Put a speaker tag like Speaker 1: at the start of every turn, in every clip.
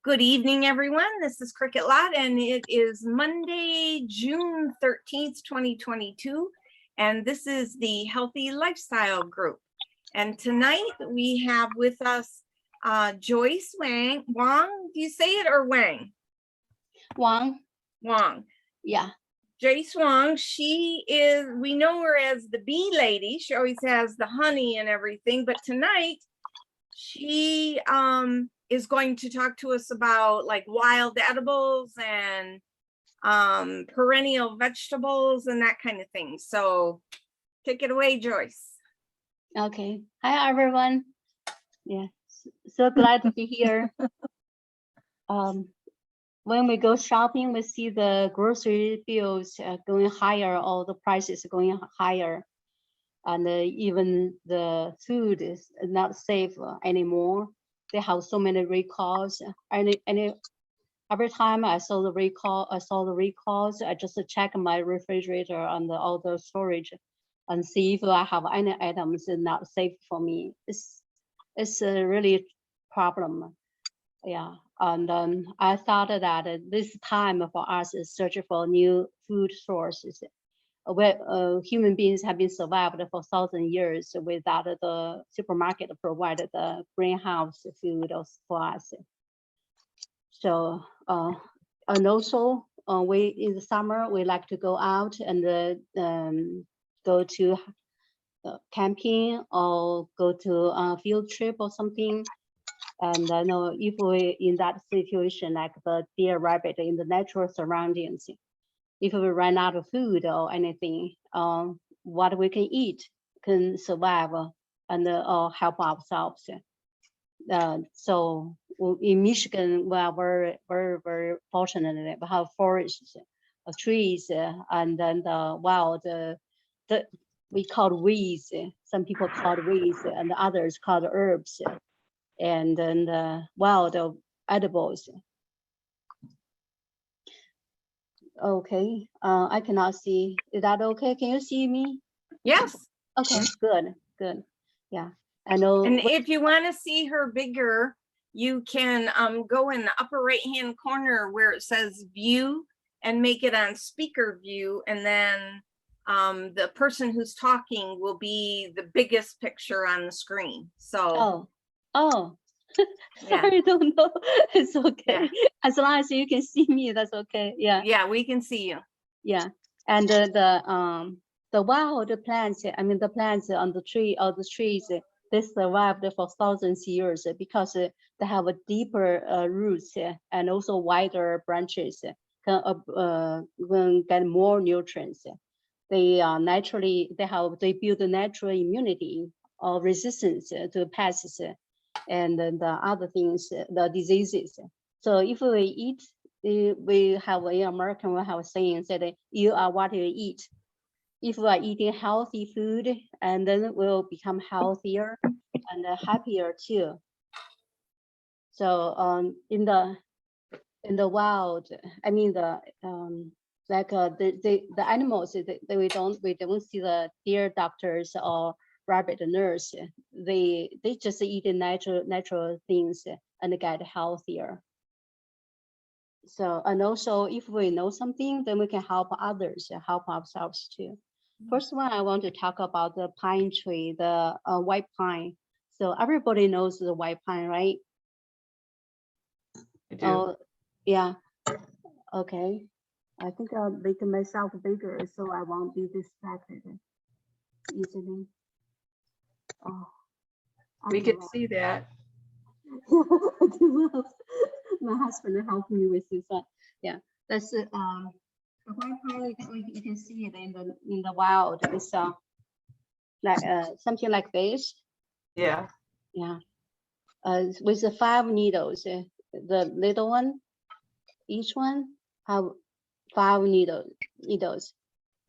Speaker 1: Good evening, everyone. This is Cricket Lot, and it is Monday, June 13th, 2022, and this is the Healthy Lifestyle Group. And tonight we have with us Joyce Wang. Wang, do you say it, or Wang?
Speaker 2: Wang.
Speaker 1: Wang.
Speaker 2: Yeah.
Speaker 1: Joyce Wang, she is, we know her as the bee lady. She always has the honey and everything, but tonight she is going to talk to us about like wild edibles and perennial vegetables and that kind of thing. So take it away, Joyce.
Speaker 2: Okay. Hi, everyone. Yeah, so glad to be here. When we go shopping, we see the grocery bills going higher, all the prices going higher. And even the food is not safe anymore. They have so many recalls. And every time I saw the recalls, I just check my refrigerator and all the storage and see if I have any items not safe for me. It's a really problem. Yeah, and I thought that this time for us is search for new food sources. Where human beings have been survived for 1,000 years without the supermarket provided the greenhouse food for us. So and also we in the summer we like to go out and go to camping or go to a field trip or something. And I know if we in that situation like the deer, rabbit in the natural surroundings, if we run out of food or anything, what we can eat can survive and help ourselves. So in Michigan, we are very fortunate. We have forests, trees, and then the wild, we call weeds. Some people call weeds, and others call herbs, and then the wild edibles. Okay, I cannot see. Is that okay? Can you see me?
Speaker 1: Yes.
Speaker 2: Okay, good. Yeah, I know.
Speaker 1: And if you want to see her bigger, you can go in the upper right-hand corner where it says view and make it on speaker view. And then the person who's talking will be the biggest picture on the screen. So.
Speaker 2: Oh.
Speaker 1: Yeah.
Speaker 2: Sorry, don't know. It's okay.
Speaker 1: Yeah.
Speaker 2: As long as you can see me, that's okay. Yeah.
Speaker 1: Yeah, we can see you.
Speaker 2: Yeah, and the wild plants. I mean, the plants on the tree or the trees, they survived for thousands of years because they have a deeper roots and also wider branches. Can get more nutrients. They they build a natural immunity or resistance to pests and then the other things, the diseases. So if we eat, we have in American, we have a saying that you are what you eat. If we are eating healthy food, and then we'll become healthier and happier too. So in the wild, I mean the animals, we don't see the deer doctors or rabbit nurse. They just eat natural things and get healthier. So, and also if we know something, then we can help others, help ourselves too. First one, I want to talk about the pine tree, the white pine. So everybody knows the white pine, right?
Speaker 1: I do.
Speaker 2: Yeah. Okay. I think I'll make myself bigger so I won't be distracted easily. Oh,
Speaker 1: we could see that.
Speaker 2: My husband helped me with this one. Yeah, that's the white pine. You can see it in the wild. It's like something like this.
Speaker 1: Yeah.
Speaker 2: Yeah. With the 5 needles. The little one, each one have 5 needles.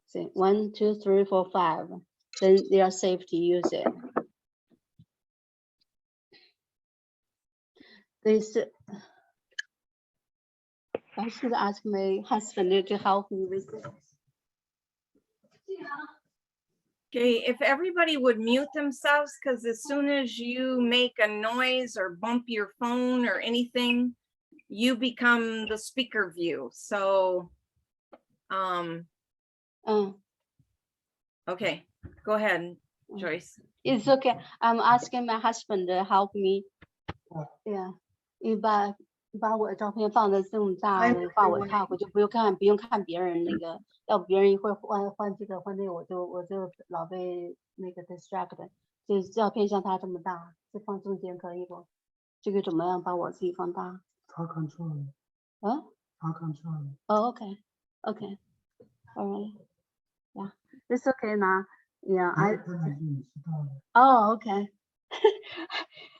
Speaker 2: So 1, 2, 3, 4, 5. Then they are safe to use it. This I should ask my husband to help me with this.
Speaker 1: Okay, if everybody would mute themselves, because as soon as you make a noise or bump your phone or anything, you become the speaker view. So, okay, go ahead, Joyce.
Speaker 2: It's okay. I'm asking my husband to help me. Yeah，你把我的照片放的这么大，放我看，我就不用看别人那个，要不别人一会儿换这个换那个，我就老被那个 distract。这照片像他这么大，就放中间可以不？这个怎么样把我自己放大？
Speaker 3: 他看错了。
Speaker 2: 啊？
Speaker 3: 他看错了。
Speaker 2: Oh, okay, okay, all right, yeah, it's okay now. Yeah, Oh, okay.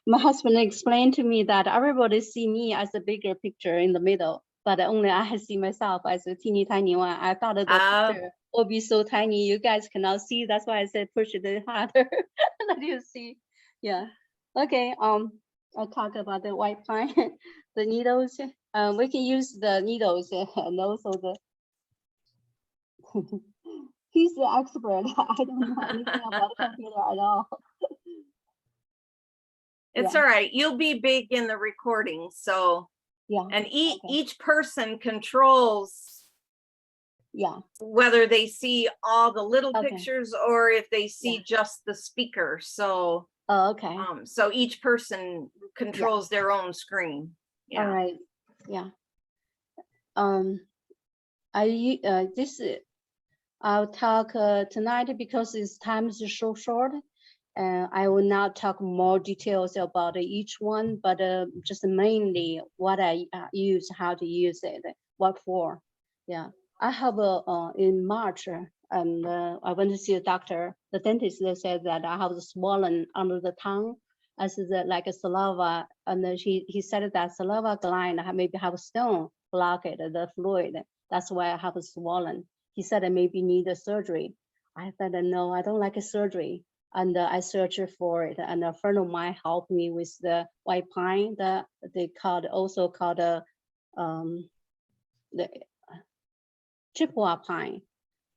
Speaker 2: My husband explained to me that everybody see me as a bigger picture in the middle, but only I see myself as a teeny tiny one. I thought that the picture will be so tiny, you guys cannot see. That's why I said push it harder, let you see. Yeah. Okay. I'll talk about the white pine, the needles. We can use the needles and also the. He's the expert. I don't know anything about computer at all.
Speaker 1: It's all right. You'll be big in the recording. So,
Speaker 2: yeah.
Speaker 1: And each person controls whether they see all the little pictures or if they see just the speaker. So, so each person controls their own screen. Yeah.
Speaker 2: All right. Yeah. I'll talk tonight because this time is so short. I will not talk more details about each one, but just mainly what I use, how to use it, what for. Yeah, I have in March, and I went to see a doctor. The dentist said that I have swollen under the tongue, as like a saliva, and he said that saliva gland maybe have a stone blocked the fluid. That's why I have a swollen. He said I maybe need a surgery. I said no, I don't like a surgery. And I searched for it, and a friend of mine helped me with the white pine that they also called the Chippewa pine.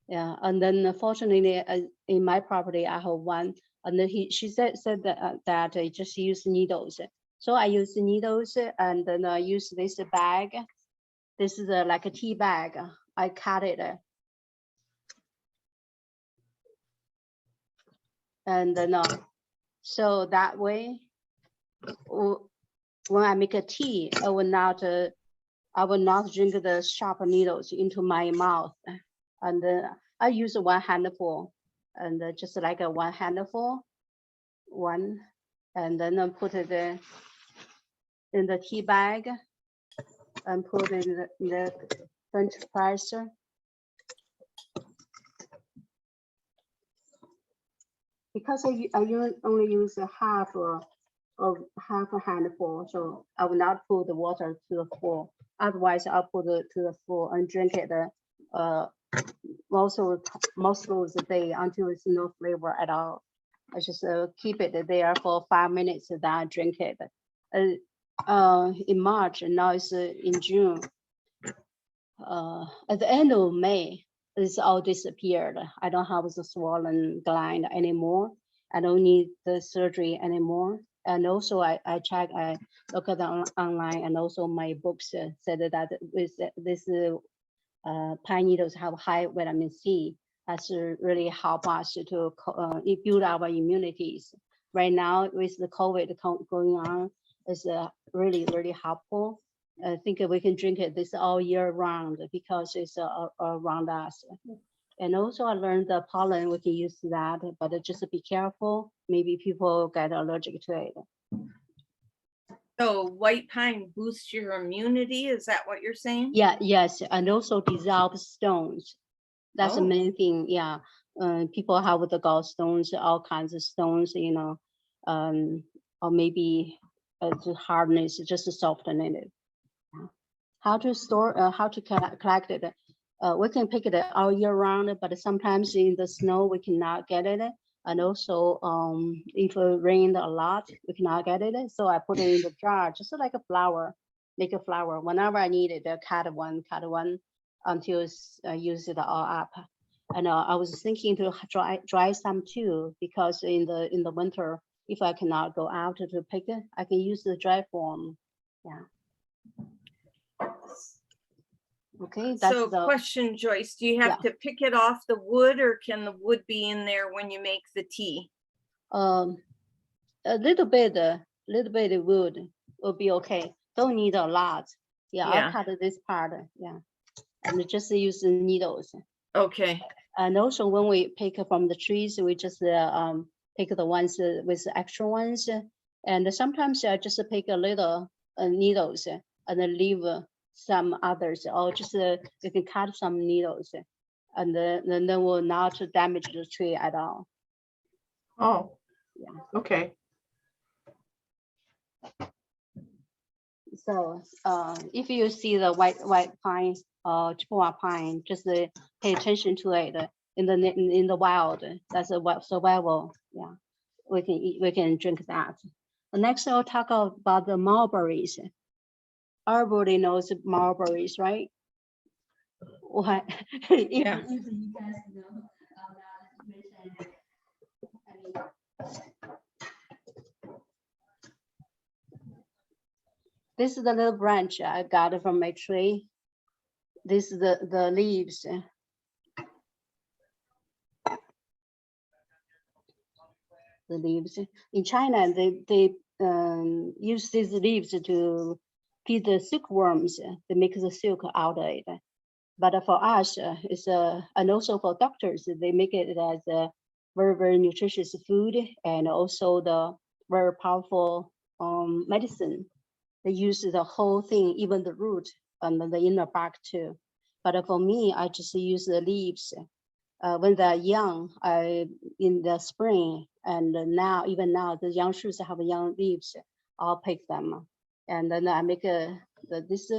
Speaker 2: Yeah, and then fortunately in my property I have one, and then she said that I just use needles. So I use the needles, and then I use this bag. This is like a tea bag. I cut it. And so that way, when I make a tea, I will not drink the sharp needles into my mouth. And I use one handful, and just like a one handful, and then I put it in the tea bag, and put it in the French press. Because I only use half a handful, so I will not put the water to the full. Otherwise, I'll put it to the full and drink it most of the day until it's no flavor at all. I just keep it there for 5 minutes, then I drink it. In March, and now it's in June. At the end of May, it's all disappeared. I don't have the swollen gland anymore. I don't need the surgery anymore. And also I look at online, and also my books said that with this pine needles have high vitamin C. That's really help us to build our immunities. Right now with the COVID going on, it's really, really helpful. I think we can drink it this all year round because it's around us. And also I learned the pollen, we can use that, but just be careful. Maybe people get allergic to it.
Speaker 1: So white pine boosts your immunity. Is that what you're saying?
Speaker 2: Yeah, yes. And also dissolve stones. That's the main thing. Yeah. People have the gallstones, all kinds of stones, you know, or maybe the hardness, just to soften it. How to store, how to collect it. We can pick it all year round, but sometimes in the snow, we cannot get it. And also, if it rained a lot, we cannot get it. So I put it in the jar, just like a flower, make a flower. Whenever I need it, cut one until I use it all up. And I was thinking to dry some too, because in the winter, if I cannot go out to pick it, I can use the dry form. Yeah. Okay, that's
Speaker 1: So
Speaker 2: the,
Speaker 1: question, Joyce, do you have to pick it off the wood or can the wood be in there when you make the tea?
Speaker 2: a little bit of wood will be okay. Don't need a lot. Yeah,
Speaker 1: Yeah.
Speaker 2: I'll cut this part, yeah. And just use the needles.
Speaker 1: Okay,
Speaker 2: And also when we pick from the trees, we just pick the ones with the extra ones. And sometimes I just pick a little needles and then leave some others, or just you can cut some needles, and then will not damage the tree at all.
Speaker 4: Oh,
Speaker 2: Yeah.
Speaker 4: okay.
Speaker 2: So if you see the white pine or Chippewa pine, just pay attention to it in the wild. That's a survival. Yeah, we can eat, we can drink that. Next, I'll talk about the mulberries. Everybody knows mulberries, right? What?
Speaker 1: Yeah.
Speaker 2: If you guys know that this is the little branch I got from my tree. This is the leaves. The leaves in China, they use these leaves to feed the silkworms. They make the silk out of it. But for us, it's and also for doctors, they make it as a very nutritious food and also the very powerful medicine. They use the whole thing, even the root and the inner bark too. But for me, I just use the leaves. When they're young, in the spring, and now, even now, the young shoots have young leaves, I'll pick them. And then I make this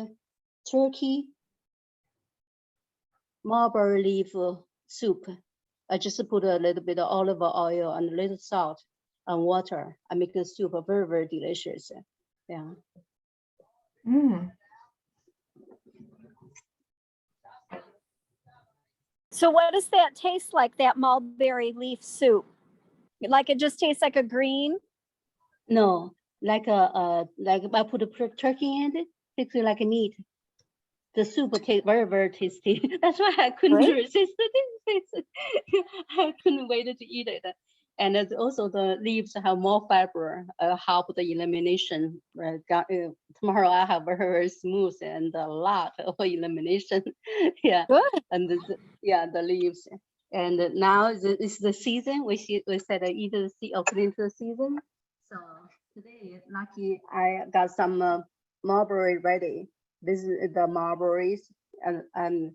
Speaker 2: turkey mulberry leaf soup. I just put a little bit of olive oil and a little salt and water. I make the soup very delicious. Yeah.
Speaker 4: Mm.
Speaker 5: So what does that taste like, that mulberry leaf soup? Like it just tastes like a green?
Speaker 2: No, like I put a turkey in it, tastes like a meat. The soup tastes very tasty. That's why I couldn't
Speaker 5: Great.
Speaker 2: resist it. I couldn't wait to eat it. And it's also the leaves have more fiber, help the elimination. Tomorrow I have very smooth and a lot of elimination. Yeah,
Speaker 5: Good.
Speaker 2: and the leaves. And now it's the season. We said either according to the season. So today, lucky I got some mulberry ready. This is the mulberries and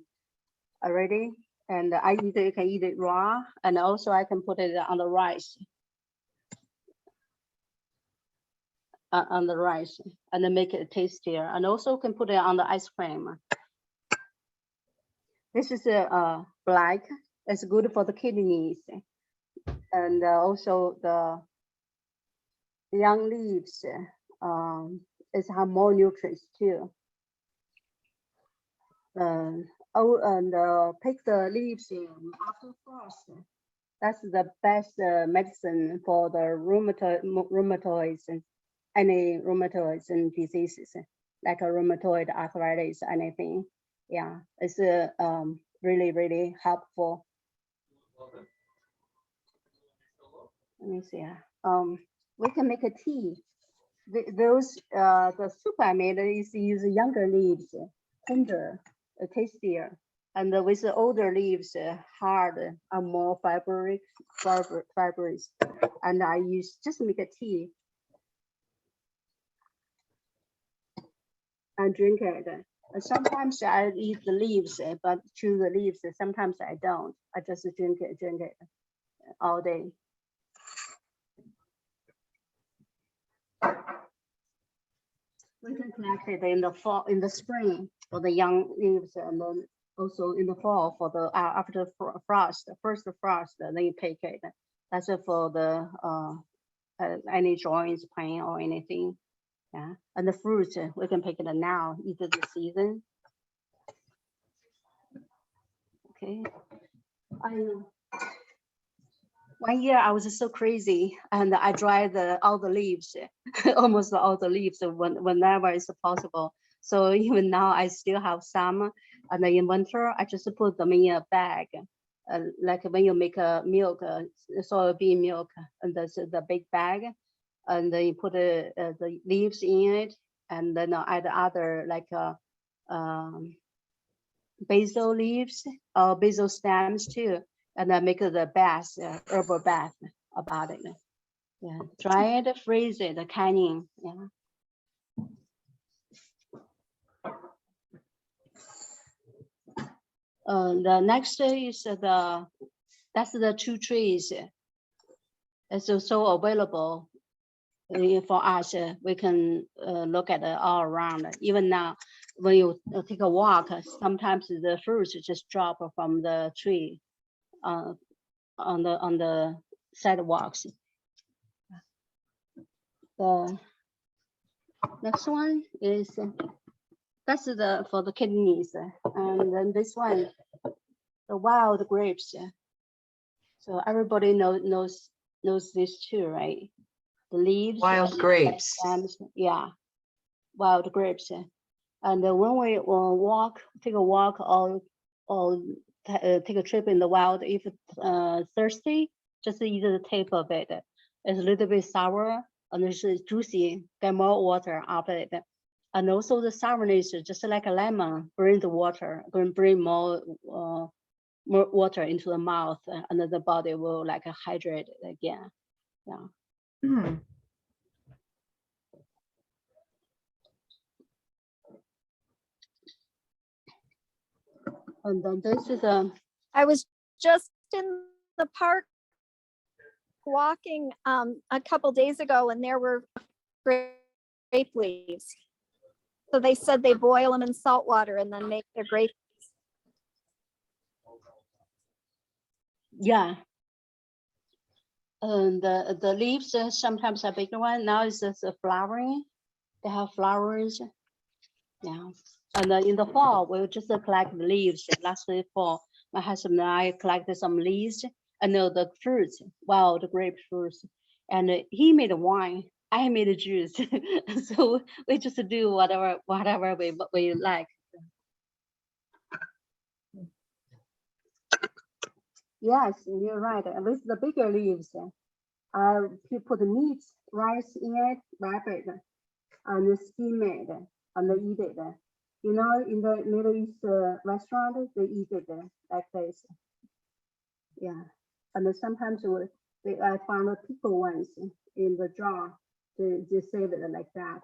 Speaker 2: already, and I either can eat it raw, and also I can put it on the rice. On the rice, and then make it tastier, and also can put it on the ice cream. This is black. It's good for the kidneys, and also the young leaves. It have more nutrients too. And pick the leaves after frost. That's the best medicine for the rheumatoids and any rheumatoids and diseases like a rheumatoid arthritis, anything. Yeah, it's really helpful. Let me see. We can make a tea. The soup I made is use younger leaves, tender, tastier, and with the older leaves, hard and more fibrous. And I just make a tea and drink it. And sometimes I eat the leaves, but chew the leaves. Sometimes I don't. I just drink it all day. We can collect it in the fall, in the spring for the young leaves, and then also in the fall for the after frost, first frost, then you take it. That's for the any joints pain or anything. Yeah, and the fruit we can pick it now, either the season. Okay, one year I was so crazy, and I dried all the leaves, almost all the leaves whenever it's possible. So even now I still have some, And then in winter, I just put them in a bag. Like when you make a milk, soybean milk, and that's the big bag, and then you put the leaves in it, and then add other like basil leaves or basil stems too, and then make the bath, herbal bath about it. Yeah, dry it, freeze it, canning. Yeah. The next is that's the 2 trees. It's also available for us. We can look at it all around. Even now, when you take a walk, sometimes the fruits just drop from the tree on the sidewalks. The next one is that's for the kidneys, and then this one, the wild grapes. So everybody knows this too, right? The leaves.
Speaker 4: Wild
Speaker 2: and
Speaker 4: grapes.
Speaker 2: stems, yeah, wild grapes. And when we take a walk or take a trip in the wild, if thirsty, just eat the tip of it. It's a little bit sour and it's juicy, get more water out of it. And also the sourness, just like a lemon, bring the water, bring more water into the mouth, and then the body will like hydrate again. Yeah.
Speaker 4: Hmm.
Speaker 2: And then this is
Speaker 5: I was just in the park walking a couple days ago, and there were grape leaves. So they said they boil them in salt water and then make their grape.
Speaker 2: yeah. And the leaves sometimes are bigger one. Now it's just flowering. They have flowers. Yeah. And then in the fall, we'll just collect the leaves. Last fall, my husband and I collected some leaves and the fruits, wild grape fruits. And he made wine. I made a juice. So we just do whatever we like. Yes, you're right. With the bigger leaves, you put meat, rice in it, wrap it, and steam it, and eat it. You know, in the Middle East restaurant, they eat it like this. Yeah, and then sometimes I found pickle ones in the jar. They save it like that.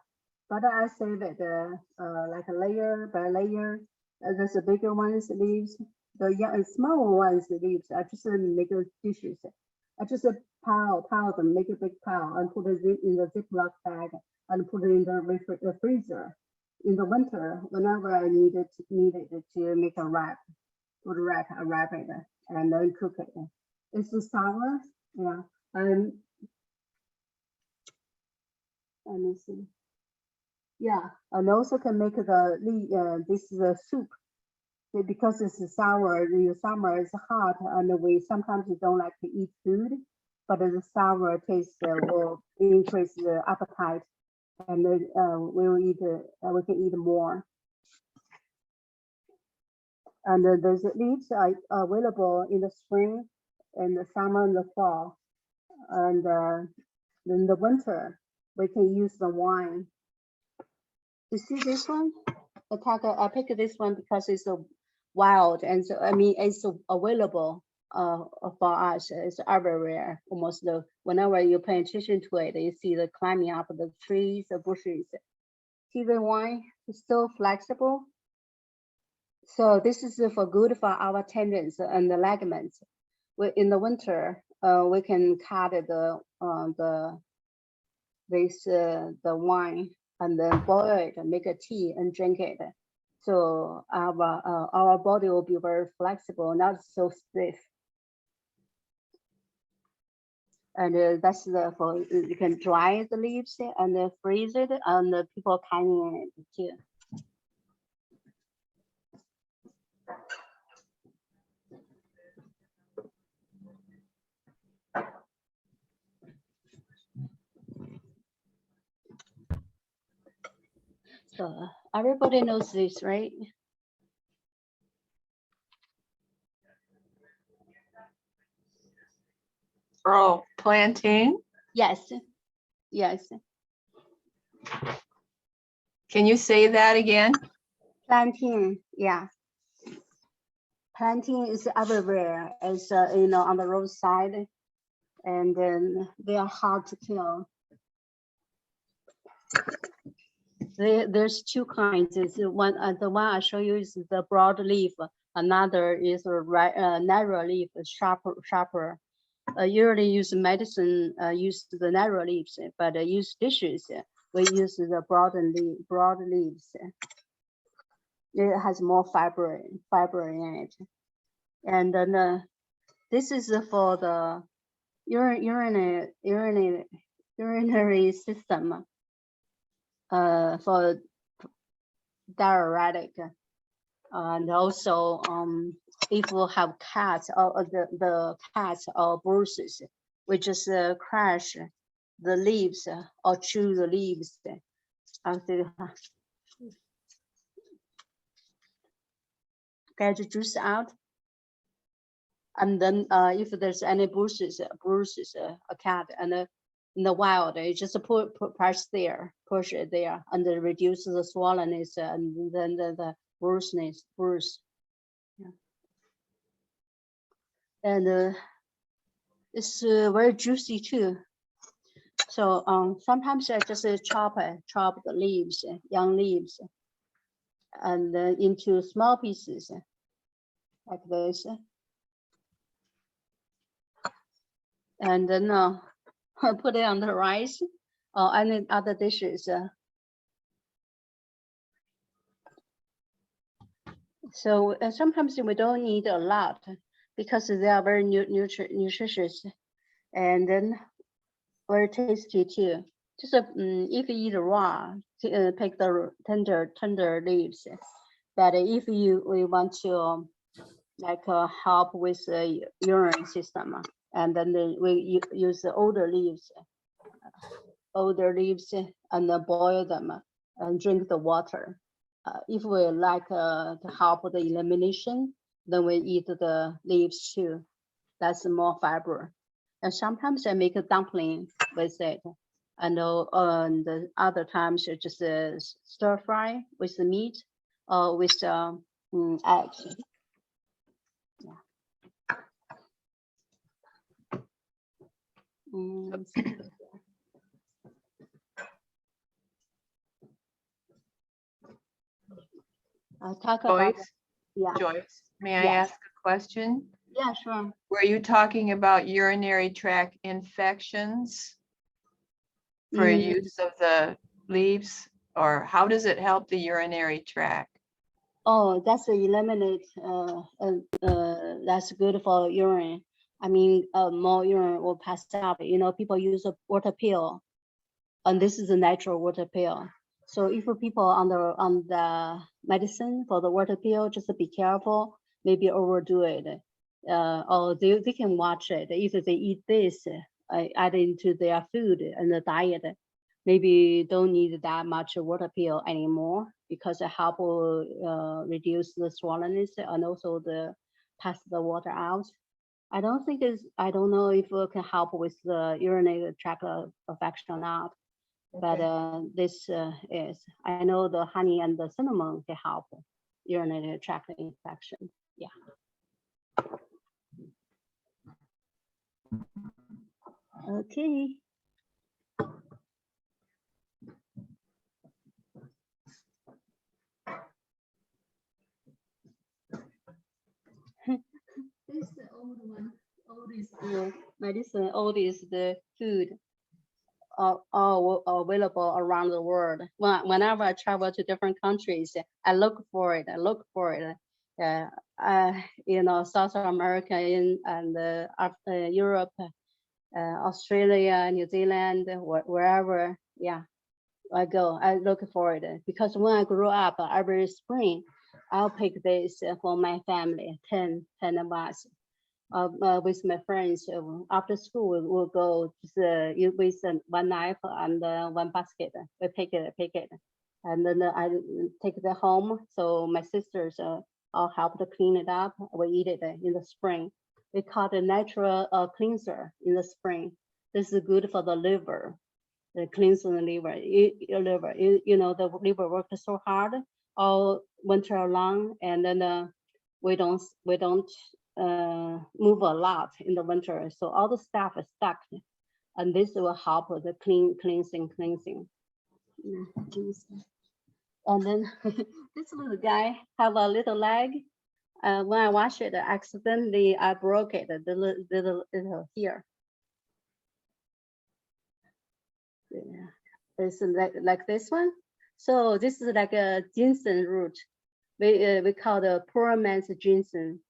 Speaker 2: But I save it like a layer by layer. There's the bigger ones leaves. The small ones leaves. I just make dishes. I just pile them, make a big pile, and put it in the Ziploc bag and put it in the freezer. In the winter, whenever I need it to make a wrap, put a wrap, I wrap it and then cook it. It's sour, yeah. Let me see. Yeah, and also can make this is a soup because it's sour. In the summer it's hot, and we sometimes don't like to eat food, but the sour taste will increase the appetite, and then we can eat more. And those leaves are available in the spring, in the summer, and the fall, and in the winter we can use the wine. You see this one? I picked this one because it's wild, and so I mean it's available for us. It's everywhere. Almost whenever you pay attention to it, you see the climbing up the trees, the bushes. See the wine? It's so flexible. So this is for good for our tendons and the ligaments. In the winter, we can cut the wine and then boil it and make a tea and drink it. So our body will be very flexible, not so stiff. And that's for you can dry the leaves and freeze it, and people can it too. So everybody knows this, right?
Speaker 4: Oh, plantain.
Speaker 2: Yes, yes.
Speaker 4: Can you say that again?
Speaker 2: Plantain, yeah. Plantain is everywhere. It's on the roadside, and then they are hard to kill. There's two kinds. It's one, the one I show you is the broad leaf. Another is a narrow leaf, sharper. Usually use medicine, use the narrow leaves, but use dishes, we use the broad leaves. It has more fiber in it. And then this is for the urinary system, for diuretic, and also if we have cats or the cats or bruises, we just crush the leaves or chew the leaves until get the juice out. And then if there's any bruises, a cat and in the wild, you just push it there, and then reduce the swollenness and then the bruise. Yeah. And it's very juicy too. So sometimes I just chop the leaves, young leaves, and into small pieces like this. And then put it on the rice or any other dishes. So sometimes we don't need a lot because they are very nutritious, and then very tasty too. Just if you eat raw, pick the tender leaves. But if we want to help with the urine system, and then we use the older leaves and then boil them and drink the water. If we like to help the elimination, then we eat the leaves too. That's more fiber. And sometimes I make a dumpling with it. And the other times I just stir fry with the meat or with eggs. Yeah. I'll talk about,
Speaker 4: Joyce,
Speaker 2: yeah.
Speaker 4: Joyce, may I
Speaker 2: Yes.
Speaker 4: ask a question?
Speaker 2: Yeah, sure.
Speaker 4: Were you talking about urinary tract infections for use of the leaves, or how does it help the urinary tract?
Speaker 2: Oh, that's eliminate. That's good for urine. I mean, more urine will pass out. People use a water pill, and this is a natural water pill. So if people on the medicine for the water pill, just be careful. Maybe overdo it. Or they can watch it. If they eat this, add into their food and the diet, maybe don't need that much water pill anymore because it help reduce the swollenness and also pass the water out. I don't know if it can help with the urinary tract infection or not. But this is, I know the honey and the cinnamon can help urinary tract infection. Yeah. Okay. This is the old one. Old is the medicine. Old is the food. All available around the world. Whenever I travel to different countries, I look for it. South America and Europe, Australia, New Zealand, wherever. Yeah, I go. I look for it because when I grew up, every spring, I'll pick this for my family, 10 of us. With my friends after school, we'll go with one knife and one basket. We pick it, and then I take it home. So my sisters all help to clean it up. We eat it in the spring. We call it natural cleanser in the spring. This is good for the liver, the cleansing the liver. You know, the liver works so hard all winter long, and then we don't move a lot in the winter, so all the stuff is stuck, and this will help with the cleansing. Yeah, cleansing. And then this little guy have a little leg. When I wash it, accidentally I broke it, the little here. Yeah. It's like this one. So this is like a ginseng root. We call the poor man's ginseng.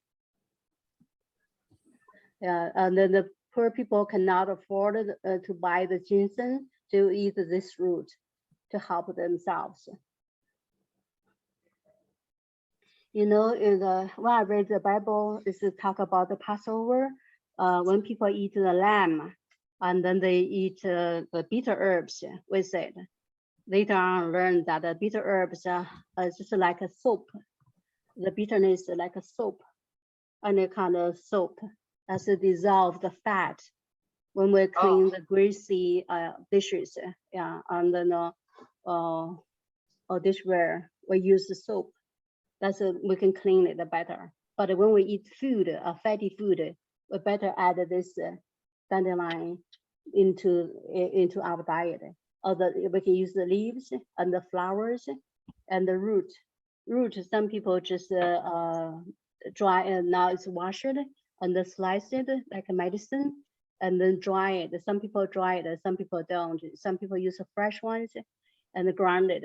Speaker 2: Yeah, and then the poor people cannot afford to buy the ginseng, to eat this root to help themselves. You know, when I read the Bible, this is talk about the Passover, when people eat the lamb, and then they eat the bitter herbs with it. Later on, learn that the bitter herbs are just like a soap. The bitterness is like a soap, any kind of soap as to dissolve the fat when we clean the greasy dishes. Yeah, and then or dishware, we use the soap. That's we can clean it better. But when we eat food, fatty food, we better add this dandelion into our diet. We can use the leaves and the flowers and the root. Some people just dry, and now it's washed and then slice it like a medicine and then dry it. Some people dry it, some people don't. Some people use the fresh ones and grind it.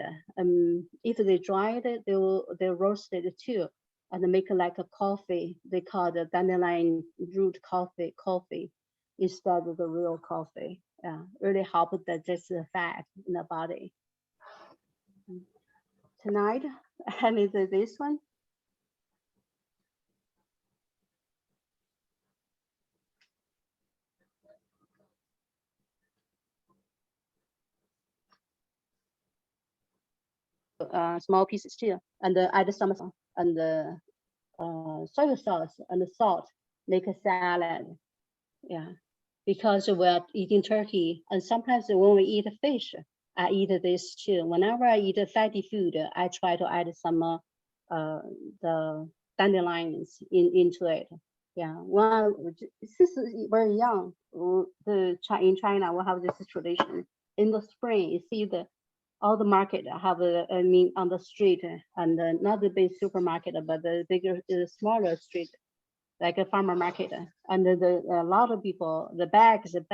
Speaker 2: If they dry it, they'll roast it too and make it like a coffee. They call the dandelion root coffee instead of the real coffee. Yeah, really help digest the fat in the body. Tonight, I need this one. Small pieces too, and add some and soy sauce and salt, make a salad. Yeah, because we're eating turkey, and sometimes when we eat fish, I eat this too. Whenever I eat fatty food, I try to add some the dandelions into it. Yeah, well, since we're young, in China we have this tradition. In the spring, you see all the market have on the street, and not the big supermarket, but the bigger, smaller street, like a farmer market, and a lot of people, the bags of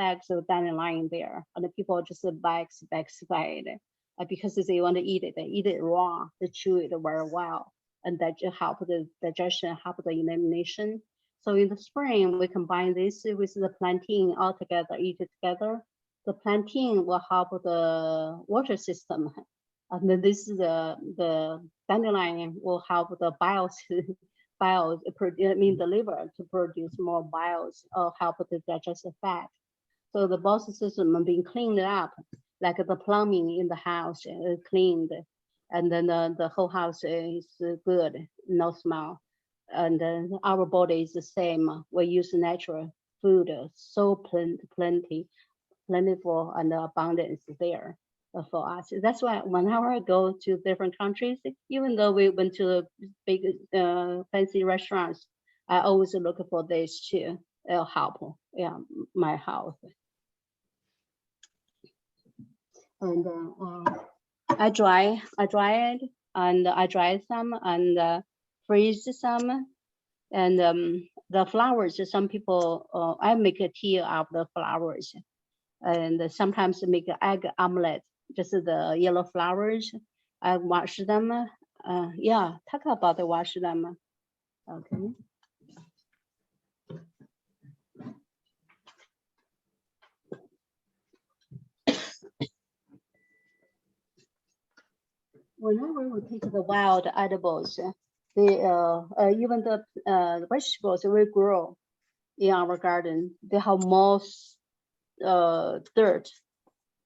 Speaker 2: dandelion there, and the people just bags buy it because they want to eat it. They eat it raw, they chew it very well, and that help the digestion, help the elimination. So in the spring, we combine this with the plantain all together, eat it together. The plantain will help the water system, and then this is the dandelion will help the bile, the liver to produce more biles or help to digest the fat. So the bile system being cleaned up, like the plumbing in the house cleaned, and then the whole house is good, no smell. And then our body is the same. We use natural food, so plentiful and abundance there for us. That's why whenever I go to different countries, even though we went to the big fancy restaurants, I always look for this too. It'll help, yeah, my health. And I dry it, and I dry some and freeze some. And the flowers, some people, I make a tea of the flowers, and sometimes make an egg omelet, just the yellow flowers. I wash them. Yeah, talk about the wash them. Okay. Whenever we take the wild edibles, even the vegetables we grow in our garden, they have more dirt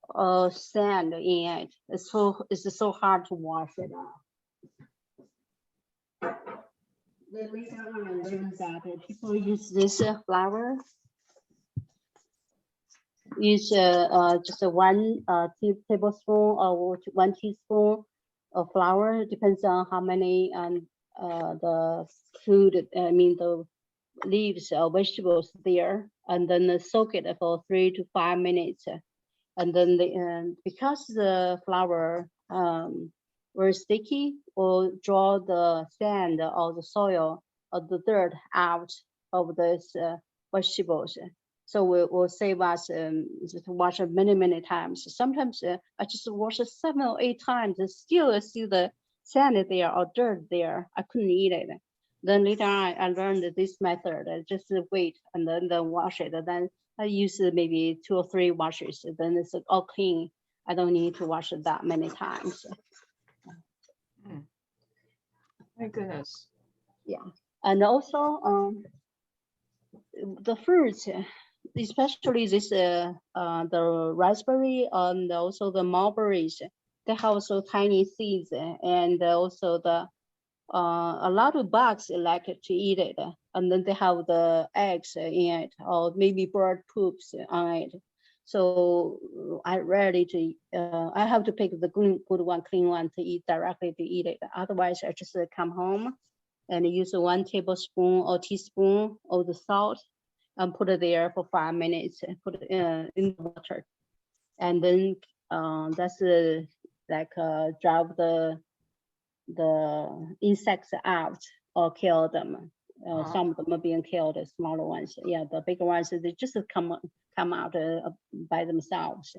Speaker 2: or sand in it. It's so hard to wash it out. Then later on, I learned that people use this flour. Use just one tablespoon or 1 teaspoon of flour. Depends on how many the food. I mean the leaves or vegetables there, and then soak it for 3 to 5 minutes. And then because the flour very sticky, will draw the sand or the soil or the dirt out of this vegetables. So will save us just wash it many times. Sometimes I just wash it 7 or 8 times and still see the sand there or dirt there. I couldn't eat it. Then later on, I learned this method. Just wait and then wash it. And then I use maybe 2 or 3 washes. Then it's all clean. I don't need to wash it that many times.
Speaker 4: My goodness.
Speaker 2: Yeah, and also the fruits, especially this the raspberry and also the mulberries, they have so tiny seeds, and also the a lot of bugs like to eat it, and then they have the eggs in it or maybe bird poops on it. So I rarely I have to pick the good one, clean one to eat directly to eat it. Otherwise, I just come home and use 1 tablespoon or teaspoon of the salt and put it there for 5 minutes. Put it in the water, and then that's like drive the insects out or kill them. Some of them are being killed, the smaller ones. Yeah, the bigger ones, they just come out by themselves.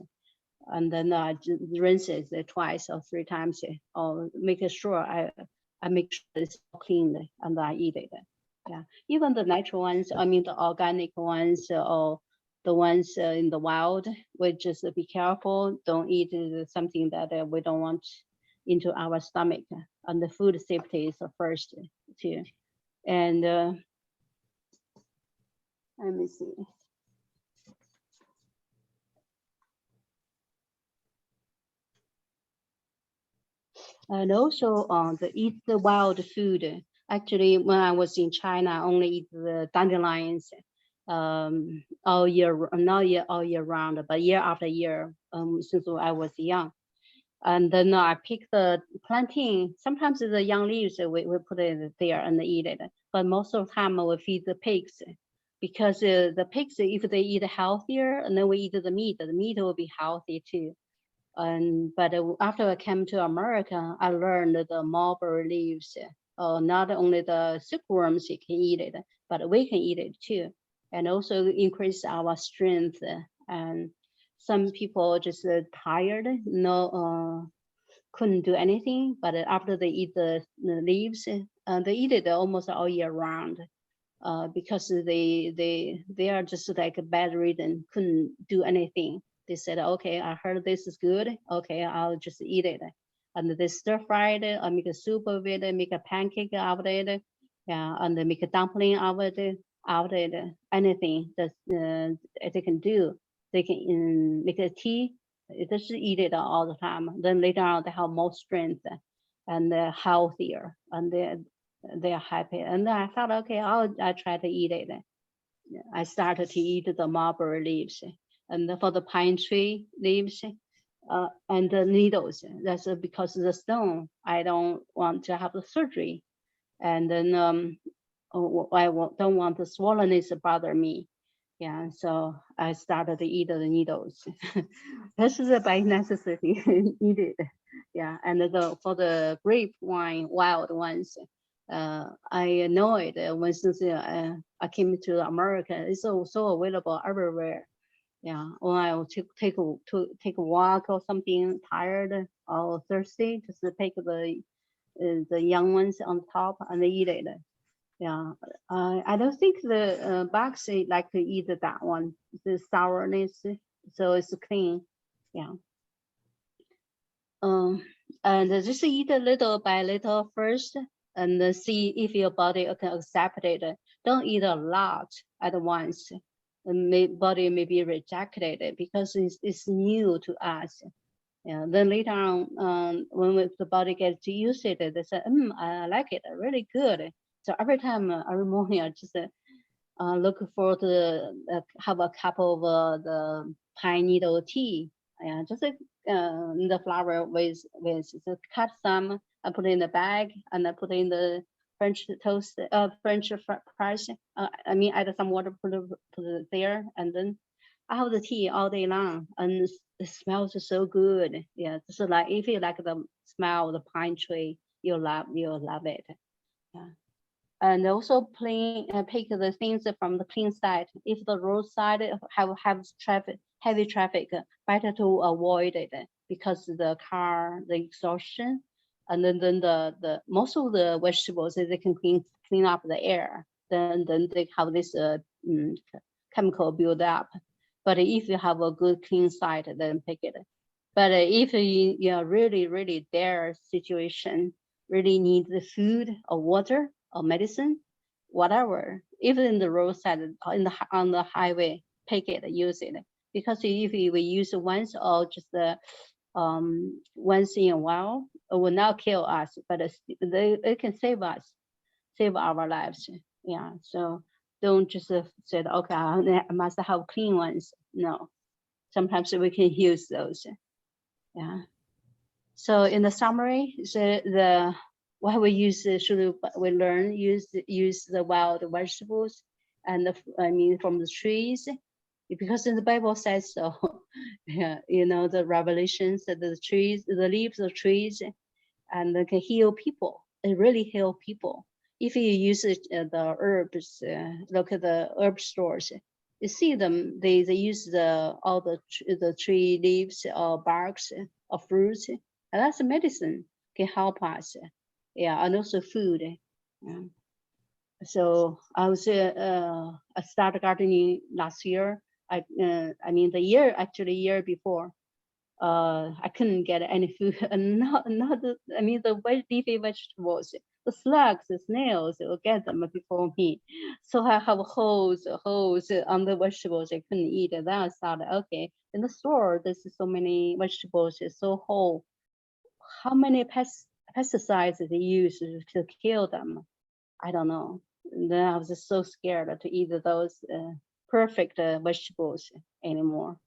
Speaker 2: And then I rinse it twice or 3 times, or make sure I make sure it's clean and I eat it. Yeah, even the natural ones, I mean the organic ones or the ones in the wild, we just be careful. Don't eat something that we don't want into our stomach. And the food safety is first too. And let me see. And also eat the wild food. Actually, when I was in China, I only eat the dandelions all year, not all year round, but year after year since I was young. And then I pick the plantain. Sometimes the young leaves, we put it there and eat it. But most of the time we feed the pigs, because the pigs, if they eat healthier, and then we eat the meat will be healthy too. But after I came to America, I learned the mulberry leaves. Not only the silkworms can eat it, but we can eat it too, and also increase our strength. And some people just tired, couldn't do anything. But after they eat the leaves, they eat it almost all year round. Because they are just like bedridden, couldn't do anything. They said, okay, I heard this is good. Okay, I'll just eat it. And they stir fried it, or make a soup of it, make a pancake out of it, yeah, and they make a dumpling out of it, anything that they can do. They can make a tea. They just eat it all the time. Then later on, they have more strength and they're healthier, and they're happy. And then I thought, okay, I try to eat it. I started to eat the mulberry leaves, and for the pine tree leaves and the needles. That's because of the stone. I don't want to have the surgery, and then don't want the swollenness to bother me. Yeah, so I started to eat the needles. This is by necessity, eat it. Yeah, and for the grape wine, wild ones, I know it since I came to America. It's so available everywhere. Yeah, when I will take a walk or something, tired or thirsty, just take the young ones on top and eat it. Yeah, I don't think the bugs like to eat that one. The sourness, so it's clean. Yeah. And just eat a little by little first, and see if your body can accept it. Don't eat a lot at once. And body may be rejected it because it's new to us. Yeah. Then later on, when the body gets to use it, they say, I like it, really good. So every time, every morning, I just look for the have a cup of the pine needle tea. Yeah, just the flower with so cut some. I put it in the bag and I put it in the French toast, French fries. I mean, add some water, put it there, and then I have the tea all day long, and it smells so good. Yeah, so like if you like the smell of the pine tree, you'll love it. Yeah. And also pick the things from the clean side. If the roadside have traffic, heavy traffic, better to avoid it because the exhaustion, and then the most of the vegetables they can clean up the air. Then they have this chemical build up. But if you have a good clean site, then pick it. But if you're really their situation, really need the food or water or medicine, whatever, even in the roadside, on the highway, pick it, use it. Because if we use it once or just once in a while, it will not kill us, but it can save us, save our lives. Yeah, so don't just say, okay, I must have clean ones. No, sometimes we can use those. Yeah. So in the summary, the what we use should we learn use the wild vegetables and I mean from the trees, because in the Bible says so. Yeah, you know the revelations that the trees, the leaves of trees, and they can heal people. It really heal people. If you use the herbs, look at the herb stores, you see them. They use all the tree leaves or barks or fruits, and that's medicine, can help us. Yeah, and also food. Yeah. So I started gardening last year. I mean the year before. I couldn't get any food, and I mean the leafy vegetables, the slugs, the snails will get them before me. So I have holes on the vegetables I couldn't eat. And then I thought, okay, in the store there's so many vegetables, it's so whole. How many pesticides they use to kill them? I don't know. And then I was just so scared to eat those perfect vegetables anymore.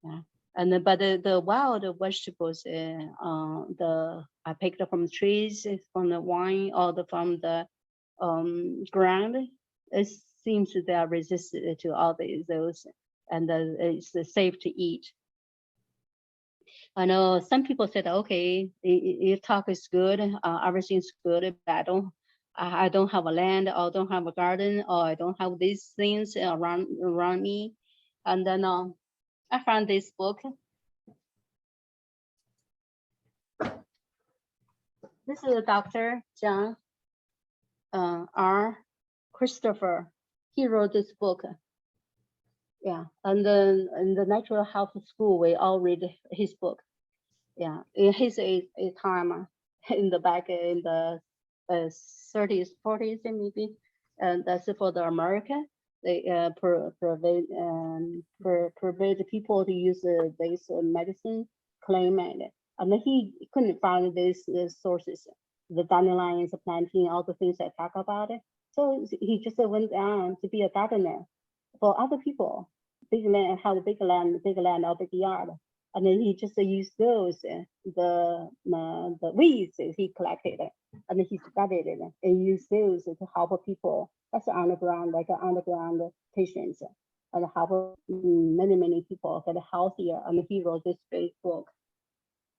Speaker 2: Yeah. And then, but the wild vegetables, I picked up from trees, from the vine, or from the ground. It seems they are resistant to all those, and it's safe to eat. I know some people said, okay, your talk is good, everything's good, but I don't have a land, or don't have a garden, or I don't have these things around me. And then I found this book. This is a Dr. John R. Christopher. He wrote this book. Yeah, and then in the Natural Health School, we all read his book. Yeah, in his time, in the back in the 30s, 40s, maybe, and that's for the America. They pervade people to use this medicine, claim it, and he couldn't find these sources, the dandelions, the planting, all the things I talk about it. So he just went on to be a gardener for other people. Big land, have a big land or big yard, and then he just used those the weeds he collected, and he studied it and used those to help people. That's underground, like underground patients, and help many people get healthier. And he wrote this great book.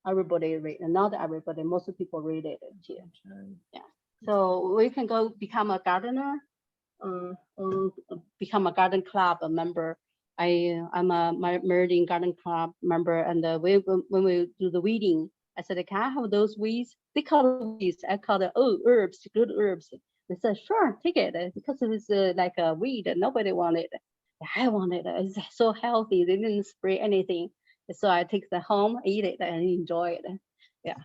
Speaker 2: Everybody read, not everybody, most people read it here. Yeah. So we can go become a gardener, become a garden club member. I'm a Meridian Garden Club member, and when we do the weeding, I said, can I have those weeds? They call it weeds. I call it herbs, good herbs. They said, sure, take it, because it was like a weed. Nobody wanted it. I wanted it. It's so healthy. They didn't spray anything. So I take it home, eat it, and enjoy it. Yeah.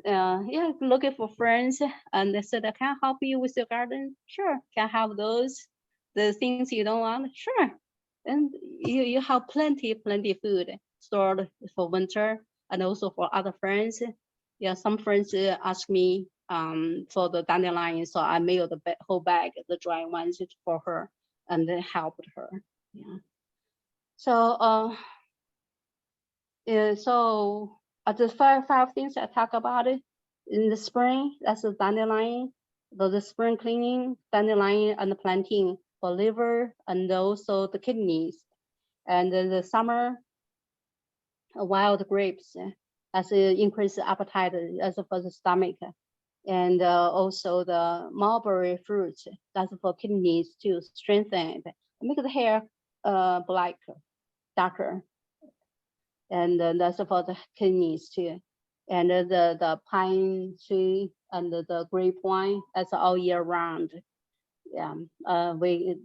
Speaker 2: Yeah, looking for friends, and they said, can I help you with your garden? Sure. Can I have those? The things you don't want? Sure. And you have plenty food stored for winter, and also for other friends. Yeah, some friends ask me, for the dandelion. So I mailed the whole bag, the dry ones for her, and then helped her. Yeah. So so the five things I talk about it in the spring. That's the dandelion. The spring cleaning, dandelion and the plantain for liver and also the kidneys. And then the summer wild grapes as increase appetite as for the stomach. And also the mulberry fruits, that's for kidneys to strengthen it, make the hair black, darker. And that's for the kidneys too. And the pine tree and the grape wine, that's all year round. Yeah,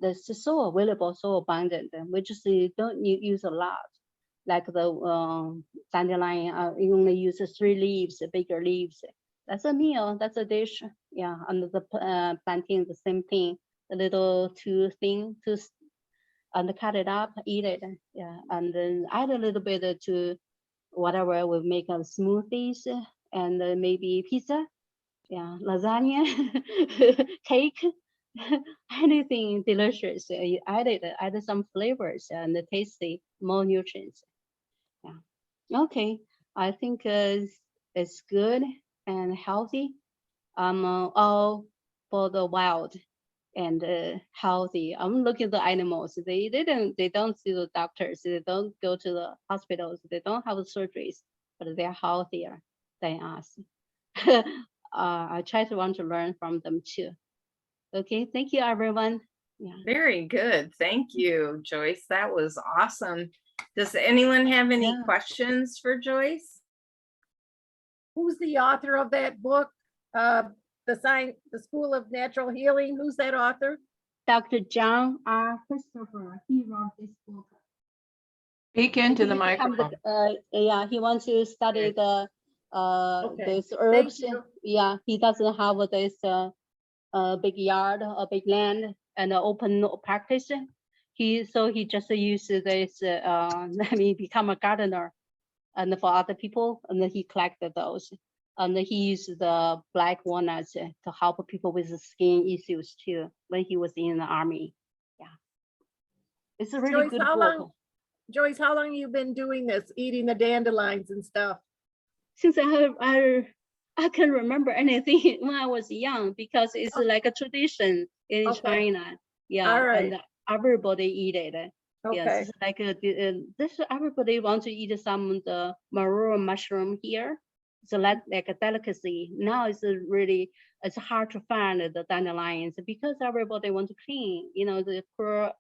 Speaker 2: this is so available, so abundant. We just don't use a lot. Like the dandelion, you only use 3 leaves, bigger leaves. That's a meal, that's a dish. Yeah, and the plantain, the same thing. The little too thin, and cut it up, eat it. Yeah, and then add a little bit to whatever we make smoothies and maybe pizza. Yeah, lasagna, cake, anything delicious. You add some flavors and tasty, more nutrients. Yeah. Okay, I think it's good and healthy. All for the wild and healthy. I'm looking at the animals. They don't see the doctors. They don't go to the hospitals. They don't have surgeries, but they're healthier than us. I want to learn from them too. Okay, thank you, everyone. Yeah.
Speaker 1: Very good. Thank you, Joyce. That was awesome. Does anyone have any
Speaker 2: Yeah.
Speaker 1: questions for Joyce?
Speaker 6: Who's the author of that book? The School of Natural Healing. Who's that author?
Speaker 2: Dr. John R. Christopher, he wrote this book.
Speaker 4: Speak into the
Speaker 2: He become
Speaker 4: microphone.
Speaker 2: yeah, he wants to study the
Speaker 6: Okay,
Speaker 2: these herbs.
Speaker 6: you.
Speaker 2: Yeah, he doesn't have this big yard or big land and open practice. He just uses this I mean become a gardener and for other people, and then he collected those. And he used the black walnuts to help people with the skin issues too when he was in the army. Yeah, it's a really
Speaker 6: Joyce,
Speaker 2: good
Speaker 6: how
Speaker 2: book.
Speaker 6: long? Joyce, how long you been doing this, eating the dandelions and stuff?
Speaker 2: Since I can remember anything when I was young, because it's like a tradition in
Speaker 6: Okay.
Speaker 2: China. Yeah,
Speaker 6: All right.
Speaker 2: and everybody eat it. Yes,
Speaker 6: Okay,
Speaker 2: it's like this. Everybody wants to eat some of the marrow mushroom here. It's like a delicacy. Now it's hard to find the dandelions because everybody wants to clean. The poor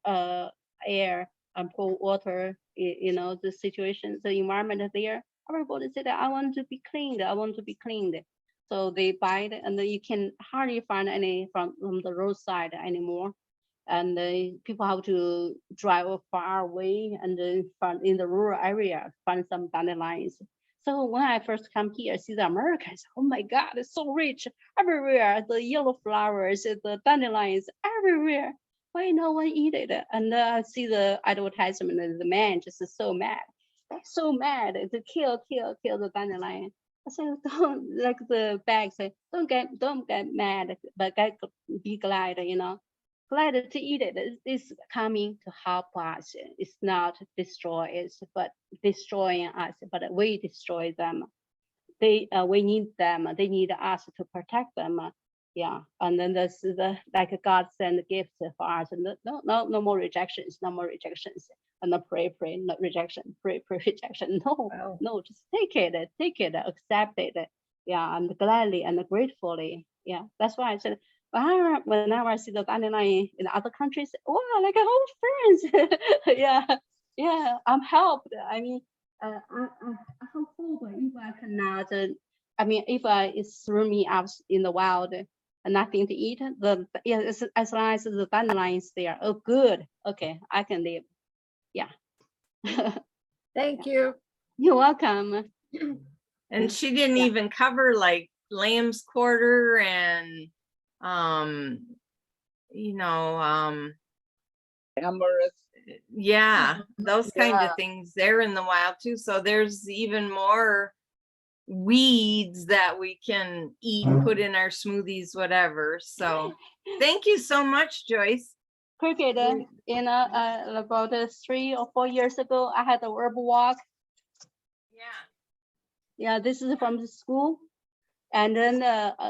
Speaker 2: air and poor water. The situation, the environment there. Everybody said I want to be cleaned. I want to be cleaned. So they buy it, and then you can hardly find any from the roadside anymore. And people have to drive far away and then find in the rural area, find some dandelions. So when I first come here, see the Americans, oh my God, it's so rich everywhere. The yellow flowers, the dandelions everywhere. Why no one eat it? And I see the advertisement, and the man just is so mad. They're so mad to kill the dandelion. I said, don't, like the bag say, don't get mad, but be glad, glad to eat it. It's coming to help us. It's not destroy us, but destroying us, but we destroy them. We need them. They need us to protect them. Yeah, and then there's like God sent gift for us. No more rejections. No more rejections. And pray, not rejection. Pray, rejection.
Speaker 6: Wow.
Speaker 2: No, just take it, accept it. Yeah, and gladly and gratefully. Yeah, that's why I said, whenever I see the dandelion in other countries, wow, like old friends. yeah, I'm helped. I mean, I hope if I cannot, if it's threw me out in the wild and nothing to eat, as long as the dandelions there, oh, good. Okay, I can live. Yeah.
Speaker 6: thank you.
Speaker 2: You're welcome.
Speaker 1: And she didn't
Speaker 2: Yeah.
Speaker 1: even cover like lamb's quarter and yeah, those kind of things. They're in the wild too. So there's even more weeds that we can eat, put in our smoothies, whatever. So thank you so much, Joyce.
Speaker 2: Cricket, about 3 or 4 years ago, I had a herbal walk.
Speaker 1: Yeah.
Speaker 2: Yeah, this is from the school. And then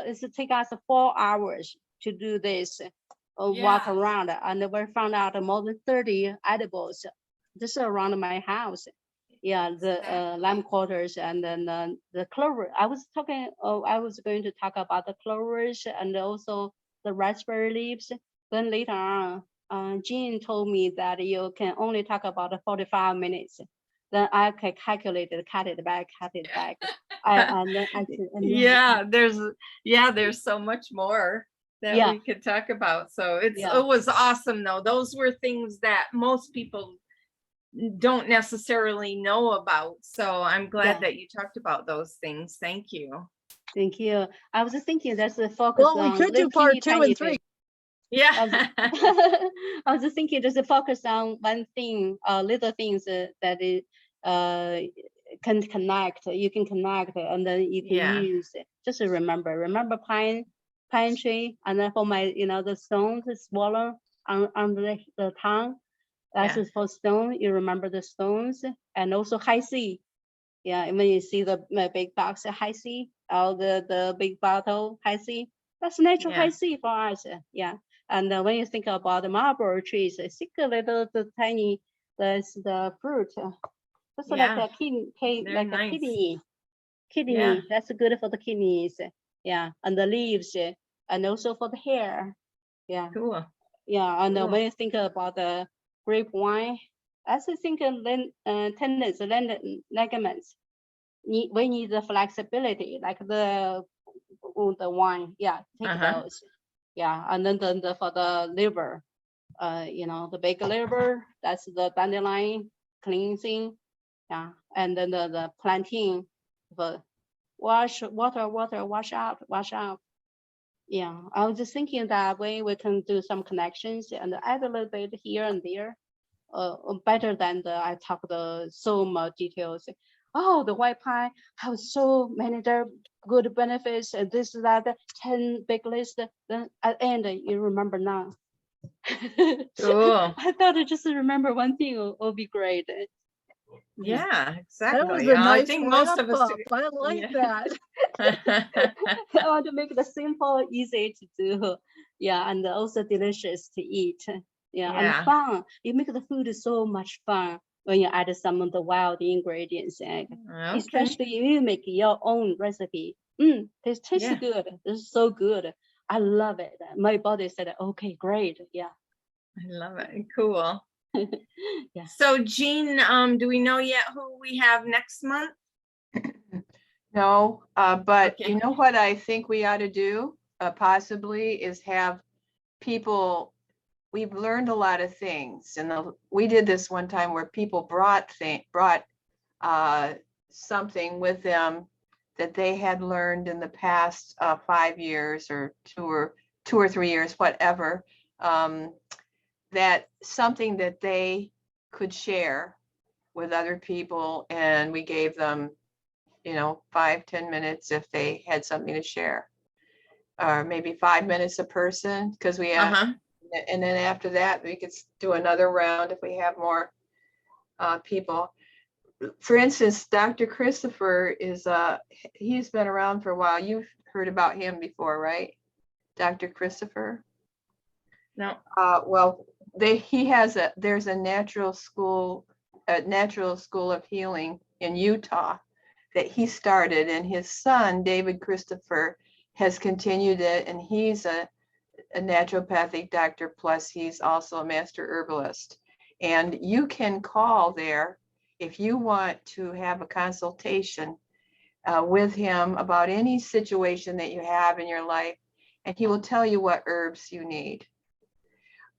Speaker 2: it's take us 4 hours to do this, walk
Speaker 1: Yeah.
Speaker 2: around. And we found out more than 30 edibles just around my house. Yeah, the lime quarters and then the clover. I was going to talk about the clovers and also the raspberry leaves. Then later on, Jean told me that you can only talk about 45 minutes. Then I can calculate it, cut it back. And then I said,
Speaker 1: There's so much more that
Speaker 2: Yeah.
Speaker 1: we could talk about. So it
Speaker 2: Yeah.
Speaker 1: was awesome though. Those were things that most people don't necessarily know about. So I'm glad
Speaker 2: Yeah.
Speaker 1: that you talked about those things. Thank you.
Speaker 2: Thank you. I was thinking that's the focus
Speaker 6: Well, we
Speaker 2: on
Speaker 6: could do
Speaker 2: little
Speaker 6: part
Speaker 2: teeny
Speaker 6: 2
Speaker 2: tiny
Speaker 6: and 3.
Speaker 2: things.
Speaker 1: Yeah.
Speaker 2: I was just thinking just focus on one thing, little things that it can connect. You can connect and then you can
Speaker 1: Yeah.
Speaker 2: use it. Just remember pine tree, and then for my the stones swallow on the tongue. That's
Speaker 1: Yeah.
Speaker 2: for stone. You remember the stones, and also high C. Yeah, and when you see the big box high C, or the big bottle high C, that's natural
Speaker 1: Yeah.
Speaker 2: high C for us. Yeah, and when you think about the marlboro trees, think a little the tiny, the fruit, just like
Speaker 1: Yeah.
Speaker 2: a kidney,
Speaker 1: They're
Speaker 2: like a
Speaker 1: nice.
Speaker 2: kidney.
Speaker 1: Yeah.
Speaker 2: That's good for the kidneys. Yeah, and the leaves, and also for the hair. Yeah,
Speaker 1: Cool.
Speaker 2: yeah, and
Speaker 1: Cool.
Speaker 2: when you think about the grape wine, I also think tendons, ligaments. We need the flexibility, like the wine. Yeah, take those. Yeah, and then for the liver, the big liver, that's the dandelion cleansing. Yeah, and then the plantain, the wash out. Yeah, I was just thinking that way we can do some connections and add a little bit here and there. Better than I talk the so much details. Oh, the white pine has so many good benefits. This, that, 10 big list. Then at the end, you remember now.
Speaker 1: Cool.
Speaker 2: I thought I just remember one thing will be great.
Speaker 1: Yeah,
Speaker 6: That was
Speaker 1: exactly.
Speaker 6: a
Speaker 1: I
Speaker 6: nice
Speaker 1: think most of us
Speaker 6: wrap-up. I like
Speaker 1: Yeah.
Speaker 6: that.
Speaker 2: I want to make it simple, easy to do. Yeah, and also delicious to eat. Yeah,
Speaker 1: Yeah.
Speaker 2: and fun. You make the food so much fun when you add some of the wild ingredients,
Speaker 1: Okay.
Speaker 2: especially if you make your own recipe. It tastes
Speaker 1: Yeah.
Speaker 2: good. It's so good. I love it. My body said, okay, great. Yeah.
Speaker 1: I love it. Cool.
Speaker 2: Yeah.
Speaker 1: So Jean, do we know yet who we have next month?
Speaker 4: No, but
Speaker 1: Okay.
Speaker 4: you know what I think we ought to do, possibly, is have people, we've learned a lot of things, and we did this one time where people brought something with them that they had learned in the past 5 years or 2 or 3 years, whatever, that something that they could share with other people, and we gave them 5-10 minutes if they had something to share, or maybe 5 minutes a person, because we have, and then after that we could do another round if we have more people. For instance, Dr. Christopher he's been around for a while. You've heard about him before, right? Dr. Christopher?
Speaker 1: No.
Speaker 4: Well, there's a natural school of healing in Utah that he started, and his son, David Christopher, has continued it, and he's a naturopathic doctor, plus he's also a master herbalist. And you can call there if you want to have a consultation with him about any situation that you have in your life, and he will tell you what herbs you need.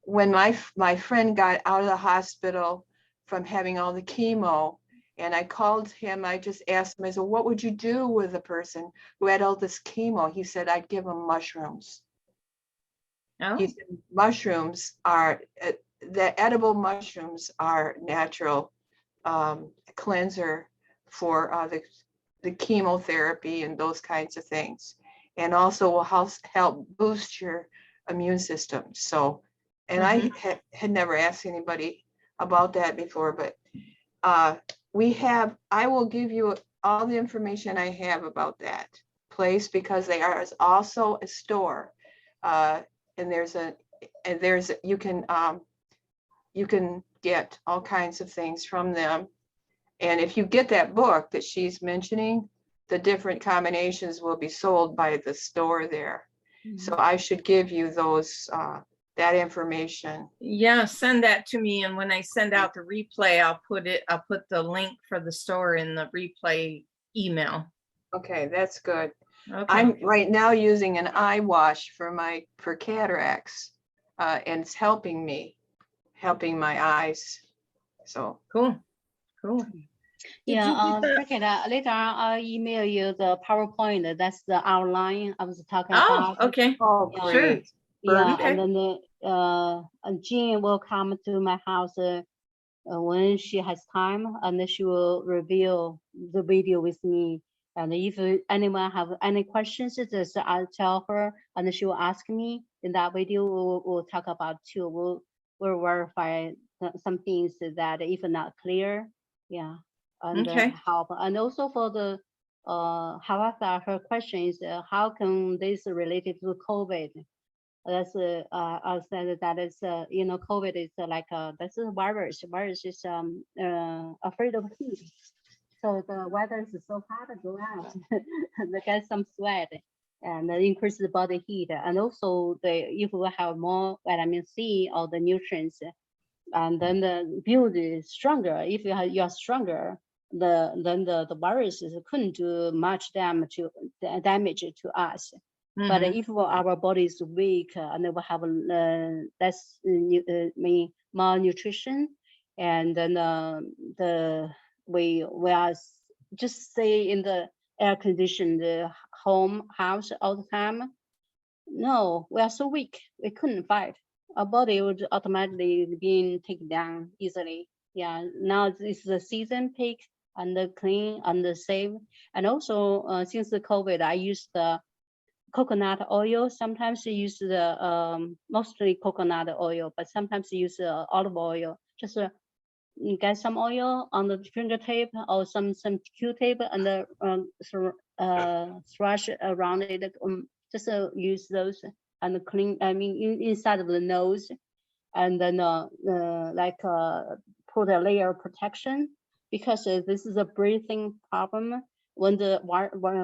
Speaker 4: When my friend got out of the hospital from having all the chemo, and I called him, I just asked him, I said, what would you do with a person who had all this chemo? He said, I'd give him mushrooms.
Speaker 1: Oh.
Speaker 4: He said, mushrooms are, the edible mushrooms are natural cleanser for the chemotherapy and those kinds of things. And also will help boost your immune system. So, and I had never asked anybody about that before, but I will give you all the information I have about that place, because they are also a store. And you can get all kinds of things from them. And if you get that book that she's mentioning, the different combinations will be sold by the store there. So I should give you those, that information.
Speaker 1: Yeah, send that to me. And when I send out the replay, I'll put the link for the store in the replay email.
Speaker 4: Okay, that's good.
Speaker 1: Okay.
Speaker 4: I'm right now using an eye wash for cataracts, and it's helping my eyes. So
Speaker 1: Cool. Cool.
Speaker 6: Did
Speaker 2: Yeah,
Speaker 6: you get the-
Speaker 2: Cricket, later on, I'll email you the PowerPoint. That's the outline I was talking
Speaker 1: Oh,
Speaker 2: about.
Speaker 1: okay.
Speaker 4: oh,
Speaker 2: Yeah.
Speaker 4: great.
Speaker 2: Yeah,
Speaker 1: Okay.
Speaker 2: and then Jean will come to my house when she has time, and then she will review the video with me. And if anyone have any questions, just I'll tell her, and then she will ask me. In that video, we'll talk about too. We'll verify some things that if not clear, yeah, and
Speaker 1: Okay.
Speaker 2: help. And also for the however, her question is how can this related to COVID? That's I said that is COVID is that's a virus. Virus is afraid of heat. So the weather is so hot, go out and get some sweat and increase the body heat. And also if we have more vitamin C or the nutrients, and then the build is stronger. If you are stronger, then the viruses couldn't do much damage to us. But if our body is weak and we have less malnutrition, and then we are just stay in the air conditioned house all the time. No, we are so weak, we couldn't fight. Our body would automatically be taken down easily. Yeah, now this is the season peak and the clean and the safe. And also since the COVID, I use the coconut oil. Sometimes you use the mostly coconut oil, but sometimes you use olive oil. Just get some oil on the fingertip or some Q-tip and thrash around it. Just use those and clean. I mean, inside of the nose, and then put a layer of protection, because this is a breathing problem. When the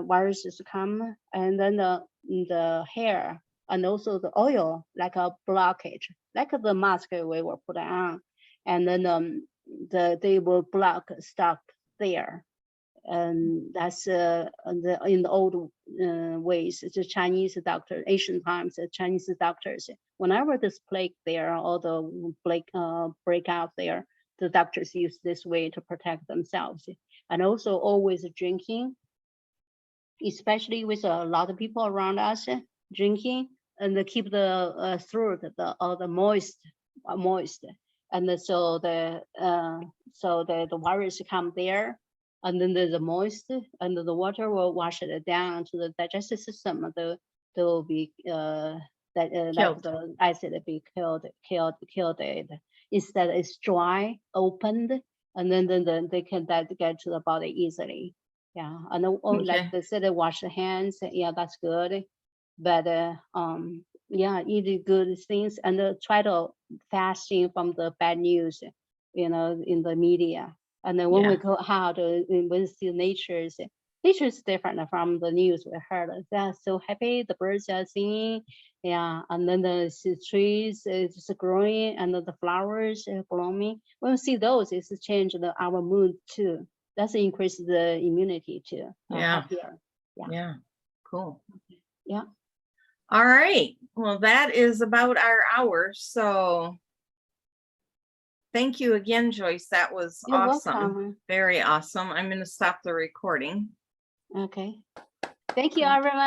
Speaker 2: viruses come, and then the hair and also the oil, like a blockage, like the mask we will put on, and then they will block stuck there. And that's in the old ways. It's a Chinese doctor, ancient times, Chinese doctors. Whenever this plague there or the break out there, the doctors use this way to protect themselves. And also always drinking, especially with a lot of people around us drinking, and keep the throat the moist, and so the virus come there, and then there's a moist, and the water will wash it down to the digestive system. They will be like the acid be killed it. Instead it's dry, opened, and then they can get to the body easily. Yeah, and like they said, wash the hands. Yeah, that's good. But yeah, eat good things and try to fasting from the bad news, in the media. And then when we go out, when we see nature is different from the news we heard. They're so happy, the birds are singing, yeah, and then the trees is just growing, and the flowers are blooming. When we see those, it's change our mood too. That's increase the immunity too. Happier.
Speaker 1: Yeah. Cool.
Speaker 2: Yeah.
Speaker 1: All right. Well, that is about our hour. So thank you again, Joyce. That was
Speaker 2: You're
Speaker 1: awesome.
Speaker 2: welcome.
Speaker 1: Very awesome. I'm going to stop the recording.
Speaker 2: Okay. Thank you, everyone.